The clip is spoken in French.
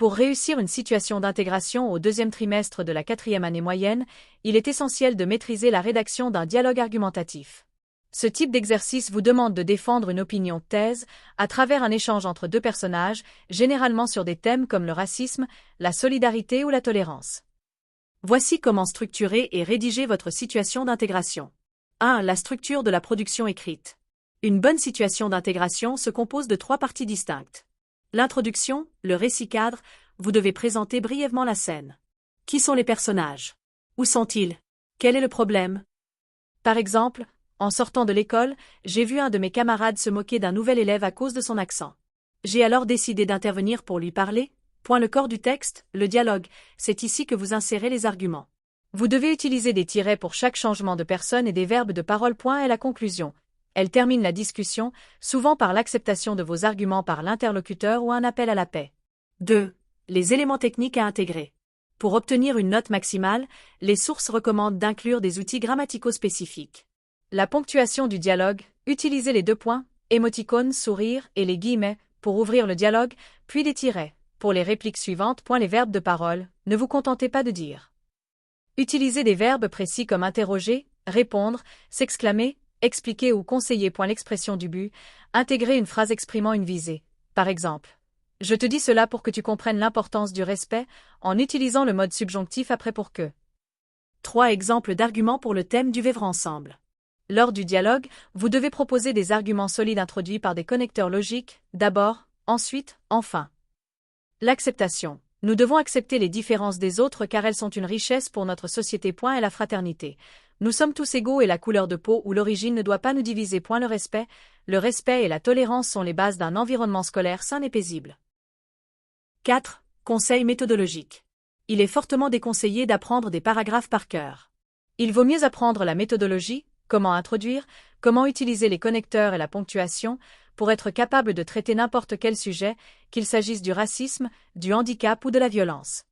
Pour réussir une situation d'intégration au deuxième trimestre de la 4e année moyenne, il est essentiel de maîtriser la rédaction d'un dialogue argumentatif. Ce type d'exercice vous demande de défendre une opinion thèse à travers un échange entre deux personnages, généralement sur des thèmes comme le racisme, la solidarité ou la tolérance. Voici comment structurer et rédiger votre situation d'intégration. 1. La structure de la production écrite. Une bonne situation d'intégration se compose de 3 parties distinctes. L'introduction, le récit cadre, vous devez présenter brièvement la scène. Qui sont les personnages? Où sont-ils? Quel est le problème? Par exemple, en sortant de l'école, j'ai vu un de mes camarades se moquer d'un nouvel élève à cause de son accent. J'ai alors décidé d'intervenir pour lui parler. Le corps du texte, le dialogue, c'est ici que vous insérez les arguments. Vous devez utiliser des tirets pour chaque changement de personne et des verbes de parole. Et la conclusion. Elle termine la discussion, souvent par l'acceptation de vos arguments par l'interlocuteur ou un appel à la paix. 2. Les éléments techniques à intégrer. Pour obtenir une note maximale, les sources recommandent d'inclure des outils grammaticaux spécifiques. La ponctuation du dialogue, utilisez les 2 points, émoticônes, sourire et les guillemets pour ouvrir le dialogue, puis des tirets. Pour les répliques suivantes, les verbes de parole, ne vous contentez pas de dire. Utilisez des verbes précis comme interroger, répondre, s'exclamer, expliquer ou conseiller. L'expression du but, intégrer une phrase exprimant une visée. Par exemple, je te dis cela pour que tu comprennes l'importance du respect, en utilisant le mode subjonctif après pour que. 3 exemples d'arguments pour le thème du vivre ensemble. Lors du dialogue, vous devez proposer des arguments solides introduits par des connecteurs logiques, d'abord, ensuite, enfin. L'acceptation. Nous devons accepter les différences des autres car elles sont une richesse pour notre société. Et la fraternité. Nous sommes tous égaux et la couleur de peau ou l'origine ne doit pas nous diviser. Le respect et la tolérance sont les bases d'un environnement scolaire sain et paisible. 4. Conseils méthodologiques. Il est fortement déconseillé d'apprendre des paragraphes par cœur. Il vaut mieux apprendre la méthodologie, comment introduire, comment utiliser les connecteurs et la ponctuation, pour être capable de traiter n'importe quel sujet, qu'il s'agisse du racisme, du handicap ou de la violence.